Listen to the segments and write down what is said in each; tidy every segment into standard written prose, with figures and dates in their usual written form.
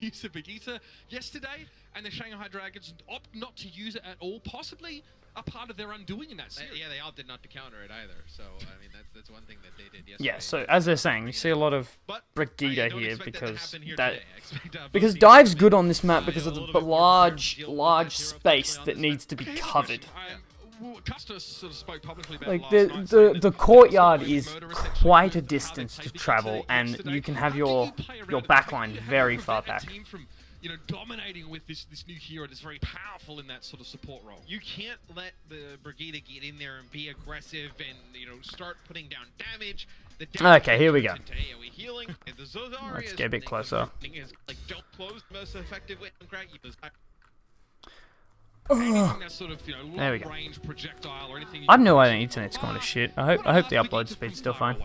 use of Vegeta yesterday, and the Shanghai Dragons opt not to use it at all, possibly a part of their undoing in that series. Yeah, they opted not to counter it either. So, I mean, that's one thing that they did yesterday. Yeah, so as they're saying, you see a lot of Brigida here because dive's good on this map because of the large space that needs to be covered. Custis sort of spoke publicly about Like the courtyard is quite a distance to travel, and you can have your backline very far back. You know, dominating with this new hero that's very powerful in that sort of support role. You can't let the Brigida get in there and be aggressive and, you know, start putting down damage. Okay, here we go. Let's get a bit closer. Like, don't close the most effective way. There we go. I have no idea internet's going to shit. I hope the upload speed's still fine.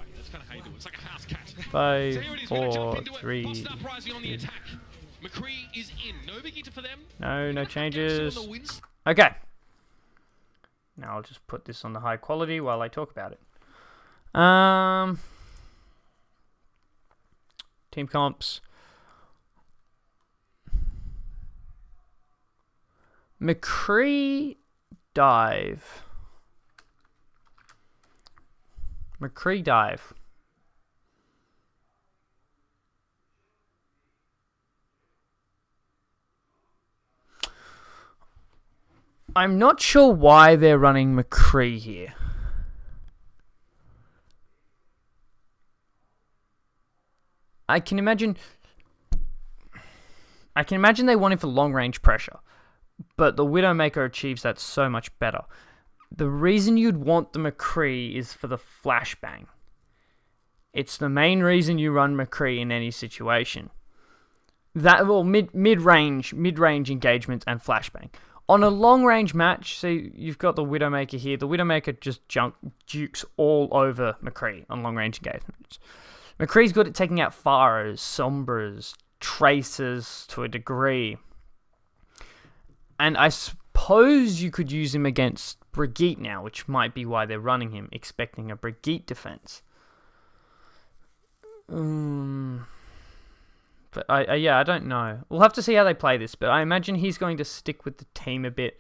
5, 4, 3. McCree is in. No Vegeta for them. No changes. Okay. Now I'll just put this on the high quality while I talk about it. Team comps. McCree dive. McCree dive. I'm not sure why they're running McCree here. I can imagine they want him for long-range pressure, but the Widowmaker achieves that so much better. The reason you'd want the McCree is for the flashbang. It's the main reason you run McCree in any situation. That, well, mid-range engagements and flashbang. On a long-range match, see, you've got the Widowmaker here. The Widowmaker just dukes all over McCree on long-range engagements. McCree's good at taking out Pharos, Sombras, Tracers to a degree. And I suppose you could use him against Brigitte now, which might be why they're running him, expecting a Brigitte defense. But I don't know. We'll have to see how they play this, but I imagine he's going to stick with the team a bit.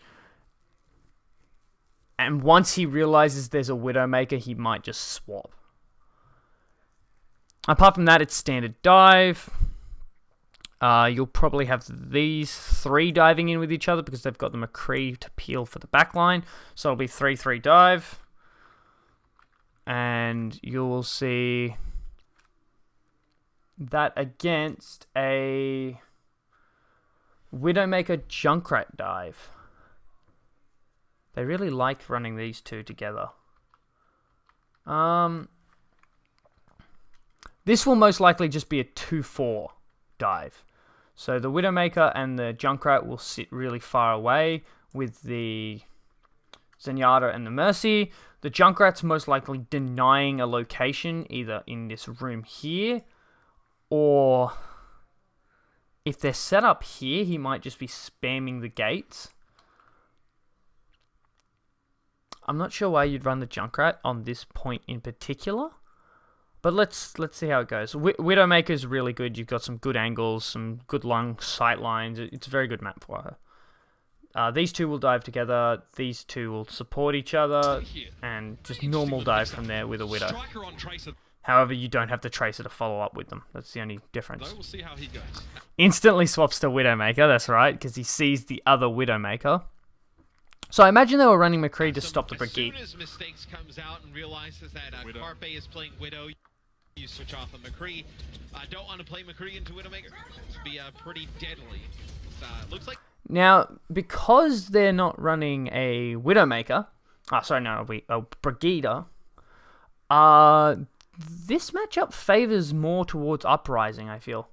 And once he realizes there's a Widowmaker, he might just swap. Apart from that, it's standard dive. You'll probably have these three diving in with each other because they've got the McCree to peel for the backline. So it'll be 3-3 dive. And you will see that against a Widowmaker Junkrat dive. They really like running these two together. This will most likely just be a 2-4 dive. So the Widowmaker and the Junkrat will sit really far away with the Zenyatta and the Mercy. The Junkrat's most likely denying a location either in this room here, or if they're set up here, he might just be spamming the gates. I'm not sure why you'd run the Junkrat on this point in particular, but let's see how it goes. Widowmaker's really good. You've got some good angles, some good long sight lines. It's a very good map for her. These two will dive together. These two will support each other, and just normal dive from there with a Widow. However, you don't have the Tracer to follow up with them. That's the only difference. We'll see how he goes. Instantly swaps to Widowmaker, that's right, because he sees the other Widowmaker. So I imagine they were running McCree to stop the Brigitte. As soon as Mistakes comes out and realizes that Carpe is playing Widow, you switch off of McCree. Don't want to play McCree into Widowmaker. It'd be pretty deadly. Looks like... Now, because they're not running a Widowmaker, a Brigida, this matchup favors more towards Uprising, I feel.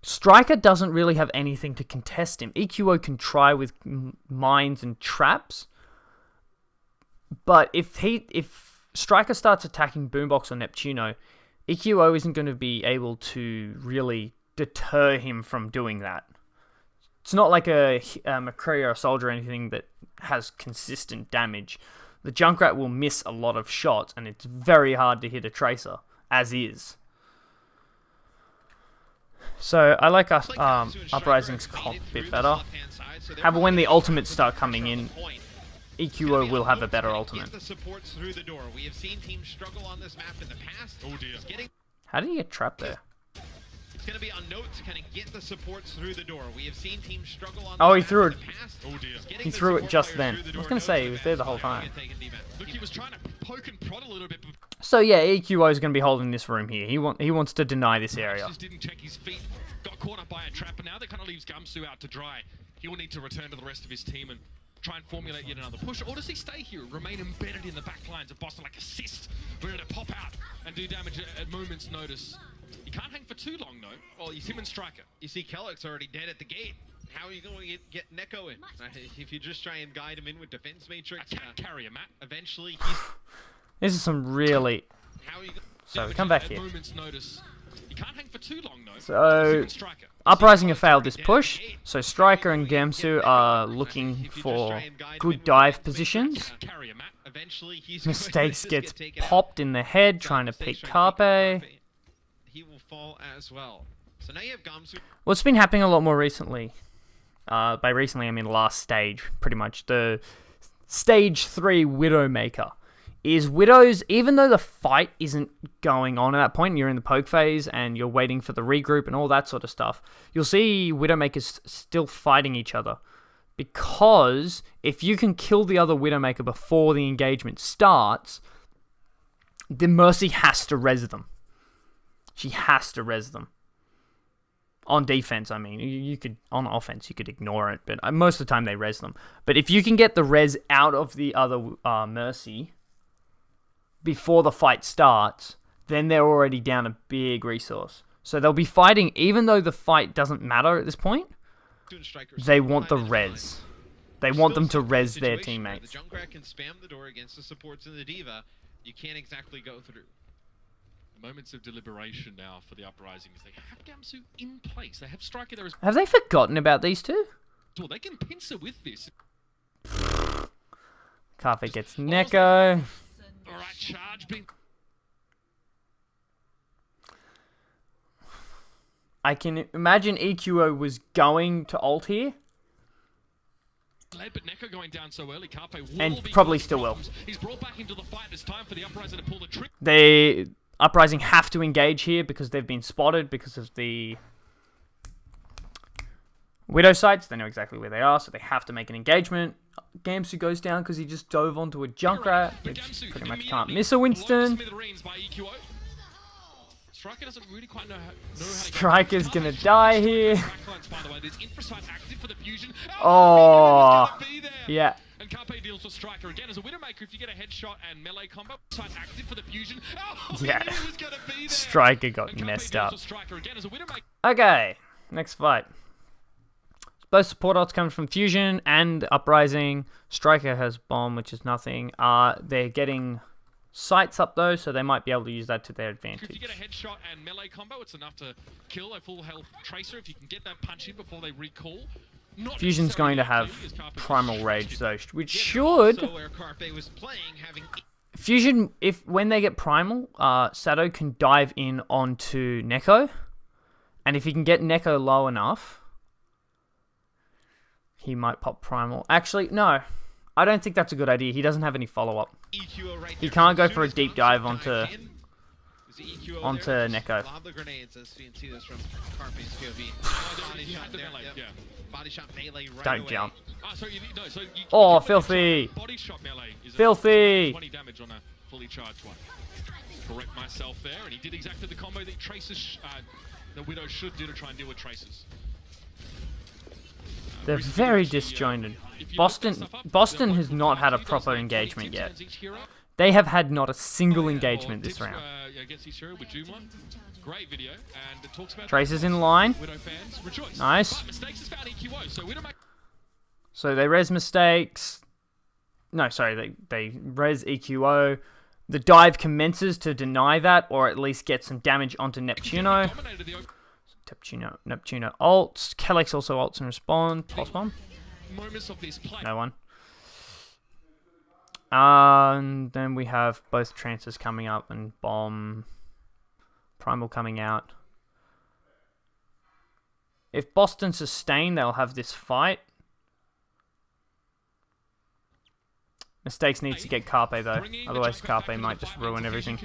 Striker doesn't really have anything to contest him. EQO can try with mines and traps, but if Striker starts attacking Boombox or Neptuno, EQO isn't going to be able to really deter him from doing that. It's not like a McCree or a Soldier or anything that has consistent damage. The Junkrat will miss a lot of shots, and it's very hard to hit a Tracer, as is. So I like It's like Gamsu and Striker Uprising's have comp made a it bit through better. this left-hand side, so they're However, when probably the gonna ultimates put start pressure coming on in, the point. EQO will have a better Get ultimate. the supports through the door. We have seen teams struggle on this map in the past. Oh dear. Just getting How did he get trapped there? It's going to be on note to kind of get the supports through the door. We have seen teams struggle on Oh, this he threw map it. in the past. Oh dear. Just getting He the threw it support just players then. through the I was door gonna say, he knows was there the that whole it's time. gonna take a defense. Look, he was trying to poke and prod a little bit, but So yeah, EQO is going to be holding this room here. He wants to deny this area. just didn't check his feet. Got caught up by a trap, and now that kind of leaves Gamsu out to dry. He will need to return to the rest of his team and try and formulate yet another push. Or does he stay here, remain embedded in the back lines of Boston like a cyst, ready to pop out and do damage at moment's notice? He can't hang for too long, though. Well, he's him and Striker. You see Kellogg's already dead at the gate. How are you going to get Neko in? If you just try and guide him in with defense matrix, A cat carrier, Matt. eventually he's... This is some really... How are you going So come back At here. moment's notice. He can't hang for too long, though. So He's him and Striker. Uprising have failed this push. So Striker and Gamsu are looking for good dive positions. Carrier, Matt. Eventually he's Mistakes going to gets just get taken out. popped in the head trying to pick Carpe. He will fall as well. So now you have Gamsu. What's been happening a lot more recently, by recently I mean last stage, pretty much, the stage 3 Widowmaker, is Widows, even though the fight isn't going on at that point, you're in the poke phase and you're waiting for the regroup and all that sort of stuff, you'll see Widowmakers still fighting each other. Because if you can kill the other Widowmaker before the engagement starts, the Mercy has to res them. She has to res them. On defense, I mean. You could, on offense, you could ignore it, but most of the time they res them. But if you can get the res out of the other Mercy before the fight starts, then they're already down a big resource. So they'll be fighting, even though the fight doesn't matter at this point, they want the res. They want them to res their teammates. The Junkrat can spam the door against the supports in the Diva. You can't exactly go through. Moments of deliberation now for the Uprising as they have Gamsu in place. They have Striker there as Have they forgotten about these two? well. They can pincer with this. Carpe gets Neko. Alright, charge being... I can imagine EQO was going to ult here. Led, but Neko going down so early. Carpe will And be probably causing still will. problems. He's brought back into the fight. It's time for the Uprising to pull the trick. They Uprising have to engage here because they've been spotted because of the Widow sites. They know exactly where they are, so they have to make an engagement. Gamsu goes down because he just dove onto a Junkrat, which pretty much can't miss a Winston. Striker doesn't really quite know how to Striker's gonna die here. By the way, there's Infrasight active for the fusion. Oh, He's gonna be there. yeah. And Carpe deals with Striker again as a Widowmaker. If you get a headshot and melee combo, Sight active for the fusion. Oh, Yeah. he knew he was gonna be there. Striker got And Carpe messed deals up. with Striker again as a Widowmaker. Okay, next fight. Both support ults coming from Fusion and Uprising. Striker has Bomb, which is nothing. They're getting sights up though, so they might be able to use that to their If you advantage. get a headshot and melee combo, it's enough to kill a full health Tracer. If you can get that punch in before they recall. Not Fusion's necessarily going to likely, have as Carpe Primal gets Rage shredded. though, which Yeah, should... also where Carpe was playing, having Fusion, when they get Primal, Sado can dive in onto Neko. And if he can get Neko low enough, he might pop Primal. Actually, no. I don't think that's a good idea. He doesn't have any follow-up. EQO right He there. can't go As soon for a as deep Gamsu dive onto- dives in, there's the EQO onto there. Neko. Lob the grenades as you can see this from Carpe's POV. Body He shot had the there, melee, yep. yeah. Body shot melee right Don't away. jump. So you, no, so you Oh, you can filthy. Body shot melee is Filthy. 20 damage on a fully charged one. Correct myself there, and he did exactly the combo that Traces, the Widow should do to try and deal with Traces. They're Recently, very actually, disjointed. if you look that Boston stuff up, Boston they're has like not had a 5 proper 20 engagement tips yet. against each hero. They have had not a single Oh, yeah, engagement or this tips, round. Against each hero with Juma. Great video, and it talks about Tracer's in line. Widow fans rejoice. Nice. But mistakes has found EQO, so Widow So they res mistakes. No, sorry, they res EQO. The dive commences to deny that, or at least get some damage onto Neptuno. dominated the Neptuno ults. Kellex also ults and respond. Pulse bomb? moments of this play. No one. And then we have both trances coming up and bomb. Primal coming out. If Boston sustain, they'll have this fight. Mistakes needs to get Carpe though, otherwise Carpe might just ruin everything.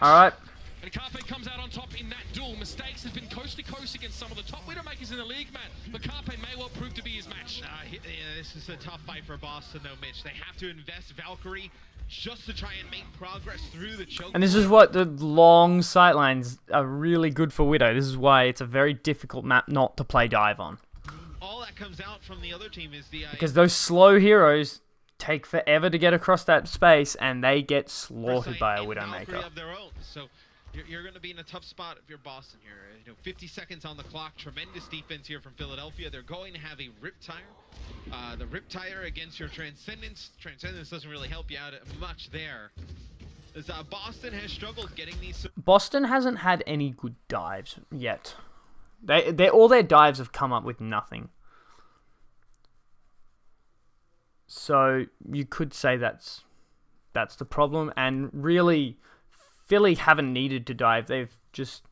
Alright. And Carpe comes out on top in that duel. Mistakes has been coast to coast against some of the top Widowmakers in the league, man. But Carpe may well prove to be his match. Yeah, this is a tough fight for Boston though, Mitch. They have to invest Valkyrie just to try and make progress through the choke. And this is what the long sightlines are really good for Widow. This is why it's a very difficult map not to play dive on. All that comes out from the other team is the... because those slow heroes take forever to get across that space, and they get slaughtered by a Widowmaker. Of their own. So you're going to be in a tough spot if you're Boston here. 50 seconds on the clock. Tremendous defense here from Philadelphia. They're going to have a Riptire. The Riptire against your Transcendence. Transcendence doesn't really help you out much there. As Boston has struggled getting these... Boston hasn't had any good dives yet. All their dives have come up with nothing. So you could say that's the problem, and really Philly haven't needed to dive. They've just...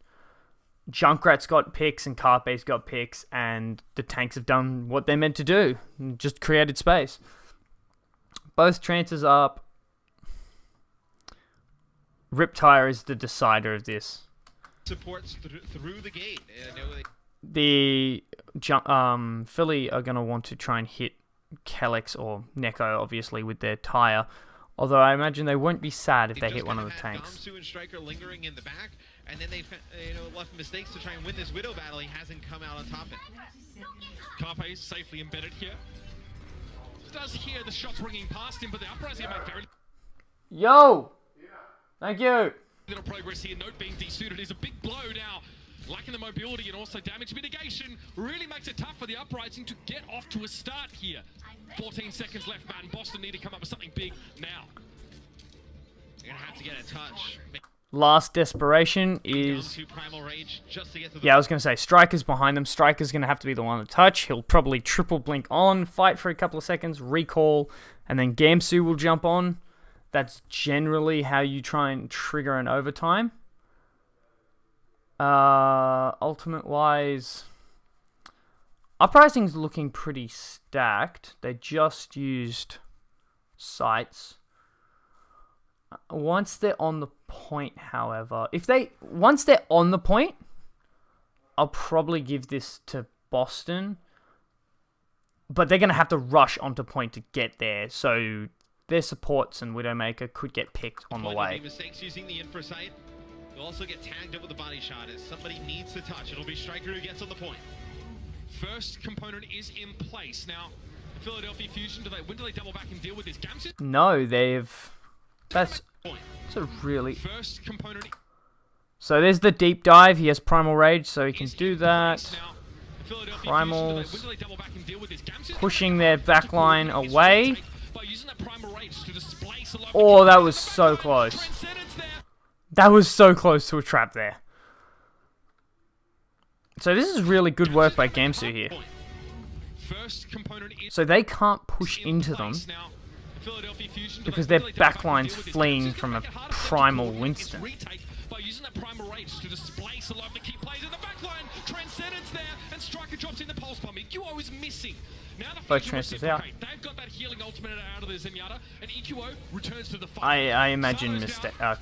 Junkrat's got picks and Carpe's got picks, and the tanks have done what they're meant to do, just created space. Both trances up. Riptire is the decider of this. Supports through the gate. The Philly are going to want to try and hit Kellex or Neko, obviously, with their tire. Although I imagine they won't be sad if they hit one of the tanks. Gamsu and Striker lingering in the back, and then they've left mistakes to try and win this Widow battle. He hasn't come out on top of it. Carpe is safely embedded here. Does hear the shots ringing past him, but the Uprising make very Yo! Thank you! little progress here. Note being desuited is a big blow now. Lacking the mobility and also damage mitigation really makes it tough for the Uprising to get off to a start here. 14 seconds left, Matt, and Boston need to come up with something big now. They're going to have to get a touch. Last desperation is... Yeah, I was going to say, Striker's behind them. Striker's going to have to be the one to touch. He'll probably triple blink on, fight for a couple of seconds, recall, and then Gamsu will jump on. That's generally how you try and trigger an overtime. Ultimate-wise... Uprising's looking pretty stacked. They just used sights. Once they're on the point, however, once they're on the point, I'll probably give this to Boston. But they're going to have to rush onto point to get there, so their supports and Widowmaker could get picked on the way. Mistakes using the infra sight. They'll also get tagged up with a body shot as somebody needs to touch. It'll be Striker who gets on the point. First component is in place. Now, Philadelphia Fusion, when do they double back and deal with this? Gamsu? No, they've... That's a really... First component... So there's the deep dive. He has Primal Rage, so he can do that. Primals. Pushing their backline away. Oh, that was so close. That was so close to a trap there. So this is really good work by Gamsu here. So they can't push into them because their backline's fleeing from a primal Winston. By using that primal rage to displace a lot of the key players in the backline, Transcendence there, and Striker drops in the pulse bomb. EQO is missing. Now the both Transcendence out. They've got that healing ultimate out of the Zenyatta, and EQO returns to the fight. I imagine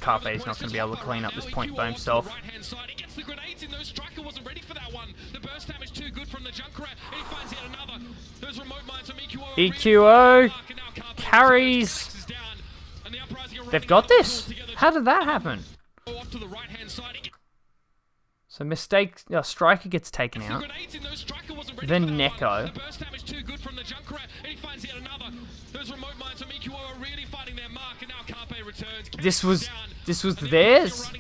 Carpe is not going to be able to clean up this point by himself. Right-hand side, he gets the grenades in those. Striker wasn't ready for that one. The burst damage too good from the Junkrat, and he finds yet another. Those remote mines from EQO. EQO carries. They've got this. How did that happen? Off to the right-hand side. So Striker gets taken out. Then Neko. This was theirs.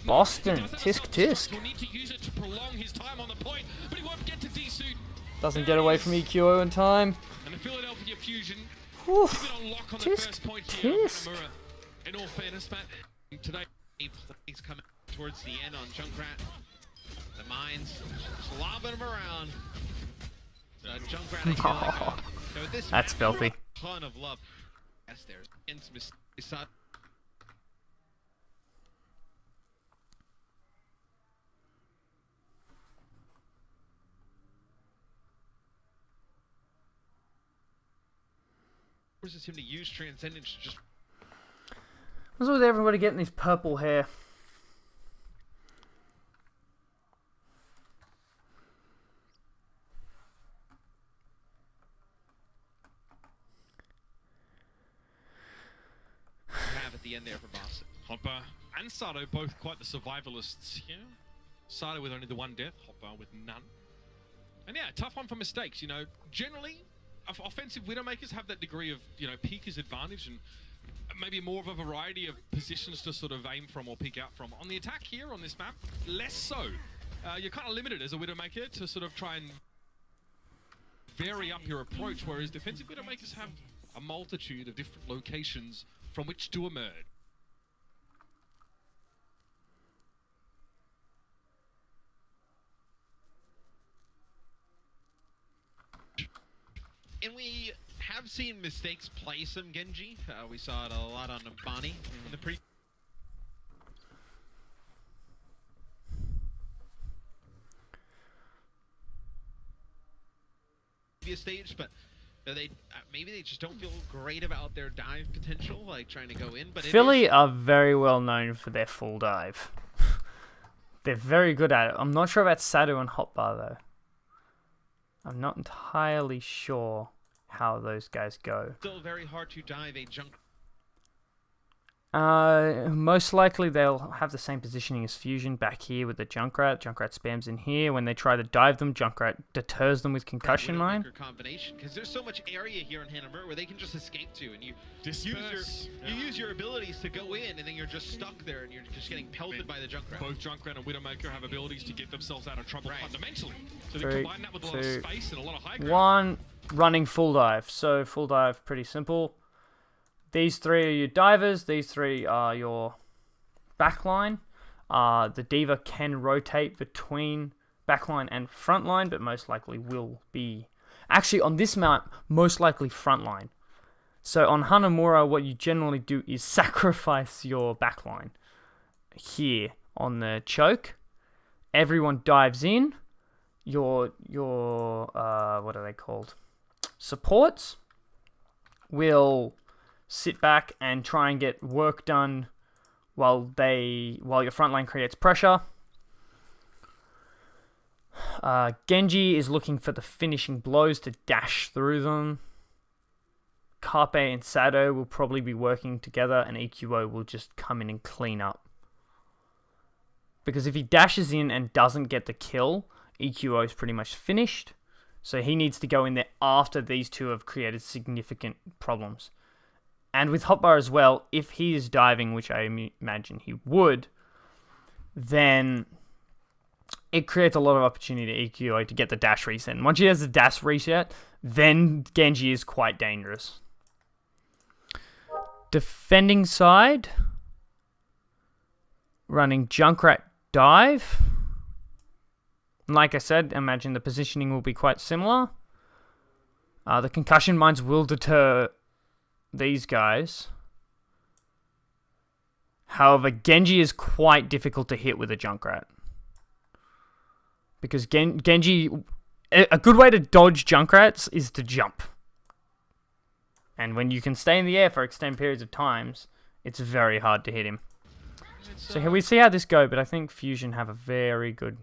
Boston, tisk. Doesn't get away from EQO in time. Oof. Tisk. In all fairness, Matt, today he's coming towards the end on Junkrat. The mines slobbing him around. Junkrat Oh, that's filthy. Ton of love. Yes, there's Forces him to use Transcendence to just What's with everybody getting this purple hair? have at the end there for Boston. Hopper and Sato both quite the survivalists here. Sato with only the one death, Hopper with none. And yeah, tough one for mistakes. You know, generally, offensive Widowmakers have that degree of, you know, peekers advantage and maybe more of a variety of positions to sort of aim from or peek out from. On the attack here on this map, less so. You're kind of limited as a Widowmaker to sort of try and vary up your approach, whereas defensive Widowmakers have a multitude of different locations from which to emerge. And we have seen mistakes play some Genji. We saw it a lot on Bonnie in the previous stage, but they maybe they just don't feel great about their dive potential, like trying to go in. But Philly are very well known for their full dive. They're very good at it. I'm not sure about Sadu and Hotbar though. I'm not entirely sure how those guys go. Still very hard to dive a junk. Most likely they'll have the same positioning as Fusion back here with the Junkrat. Junkrat spams in here. When they try to dive them, Junkrat deters them with Concussion Mine. Combination, because there's so much area here in Hanamura where they can just escape to, and you use your abilities to go in, and then you're just stuck there, and you're just getting pelted by the Junkrat. Both Junkrat and Widowmaker have abilities to get themselves out of trouble fundamentally. So they 3, combine that with a lot of space and a lot of high ground. 1, running full dive. So full dive, pretty simple. These 3 are your divers. These 3 are your backline. The Diva can rotate between backline and frontline, but most likely will be... Actually, on this map, most likely frontline. So on Hanamura, what you generally do is sacrifice your backline. Here, on the choke, everyone dives in. Your what are they called? Supports will sit back and try and get work done while your frontline creates pressure. Genji is looking for the finishing blows to dash through them. Carpe and Sado will probably be working together, and EQO will just come in and clean up. Because if he dashes in and doesn't get the kill, EQO is pretty much finished. So he needs to go in there after these two have created significant problems. And with Hotbar as well, if he is diving, which I imagine he would, then it creates a lot of opportunity to EQO to get the dash reset. And once he has the dash reset, then Genji is quite dangerous. Defending side, running Junkrat dive. Like I said, imagine the positioning will be quite similar. The concussion mines will deter these guys. However, Genji is quite difficult to hit with a Junkrat. Because Genji... A good way to dodge Junkrats is to jump. And when you can stay in the air for extended periods of times, it's very hard to hit him. So here we see how this goes, but I think Fusion have a very good...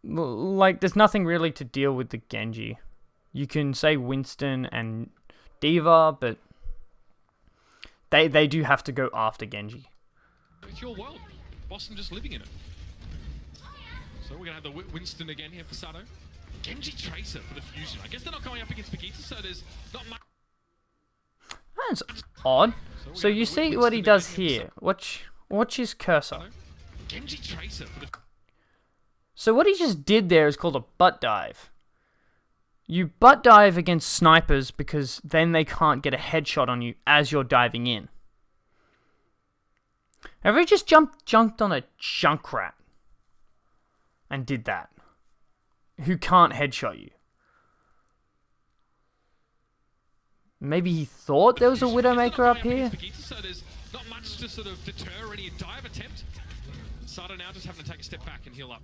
Like, there's nothing really to deal with the Genji. You can say Winston and Diva, but they do have to go after Genji. It's your world. Boston just living in it. So we're going to have the Winston again here for Sato. Genji Tracer for the Fusion. I guess they're not going up against Vegeta, so there's not much... That's odd. So you see what he does here. Watch his cursor. Genji Tracer for the... So what he just did there is called a butt dive. You butt dive against snipers because then they can't get a headshot on you as you're diving in. Have you just jumped on a Junkrat and did that? Who can't headshot you? Maybe he thought there was a Widowmaker up here? So there's not much to sort of deter any dive attempt. Sato now just having to take a step back and heal up.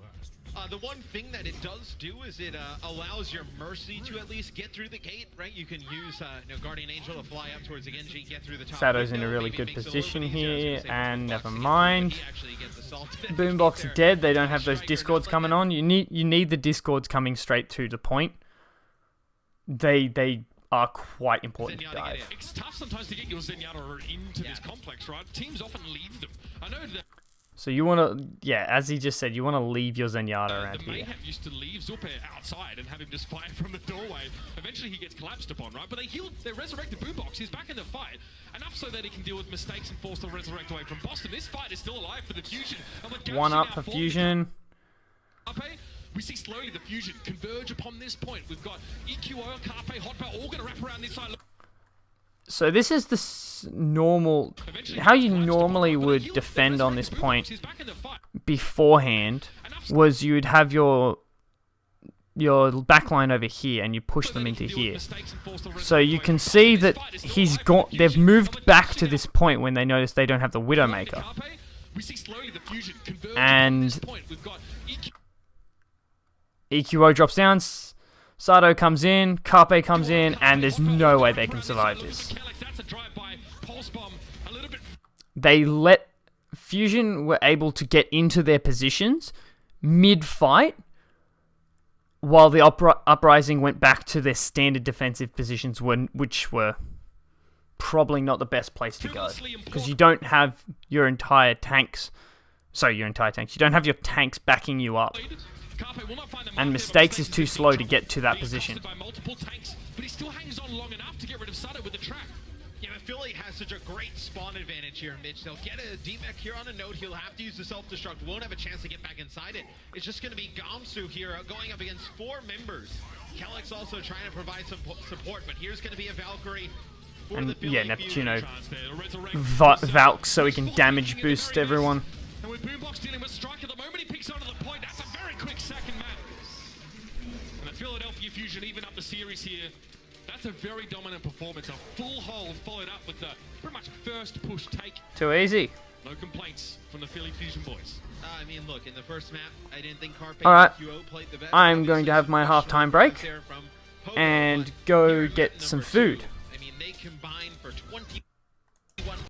The one thing that it does do is it allows your Mercy to at least get through the gate, right? You can use Guardian Angel to fly up towards the Genji, get through the top Sato's in a window, really maybe good makes it a little position bit easier. I was here, gonna say and Boombox never to get through, mind. but he actually gets assaulted. Boombox There. dead. They don't have those Striker discords just like coming that. on. You need the discords coming straight to the point. They are quite important to Zenyatta get dive. in. It's tough sometimes to get your Zenyatta into this complex, right? Teams often leave them. I know that So you want to, yeah, as he just said, you want to leave your Zenyatta around the here. Mayhem used to leave Zuppe outside and have him just fire from the doorway. Eventually he gets collapsed upon, right? But they resurrected Boombox. He's back in the fight. Enough so that he can deal with mistakes and force the resurrect away from Boston. This fight is still alive for the Fusion. And with Galaxy One up now for forming Fusion. Carpe, we see slowly the Fusion converge upon this point. We've got EQO, Carpe, Hotbar all going to wrap around this side. So this is the normal, how you normally would defend on this point beforehand was you would have your backline over here and you push them into here. So you can see that they've moved back to this point when they notice they don't have the Widowmaker. And EQO drops down, Sato comes in, Carpe comes in, and there's no way they can survive this. Fusion were able to get into their positions mid-fight, while the Uprising went back to their standard defensive positions, which were probably not the best place to go, because you don't have your entire tanks. Sorry, you don't have your tanks backing you up. And Mistakes is too slow to get to that position. But he still hangs on long enough to get rid of Sato with the trap. Yeah, but Philly has such a great spawn advantage here, Mitch. They'll get a D-Mech here on a node. He'll have to use the self-destruct. Won't have a chance to get back inside it. It's just going to be Gamsu here going up against 4 members. Kellex also trying to provide some support, but here's going to be a Valkyrie for the Philly Neptuno Fusion. Valk so he can damage boost everyone. And with Boombox dealing with Strike at the moment, he picks onto the point. That's a very quick second map. And the Philadelphia Fusion even up the series here. That's a very dominant performance. A full hold followed up with the pretty much first push take. Too easy. No complaints from the Philly Fusion boys. I mean, look, in the first map, I didn't think Carpe Alright, QO played the best. I'm going to have my halftime break There from Pogo, and but go here, get number some 2, food. I mean, they combined for 20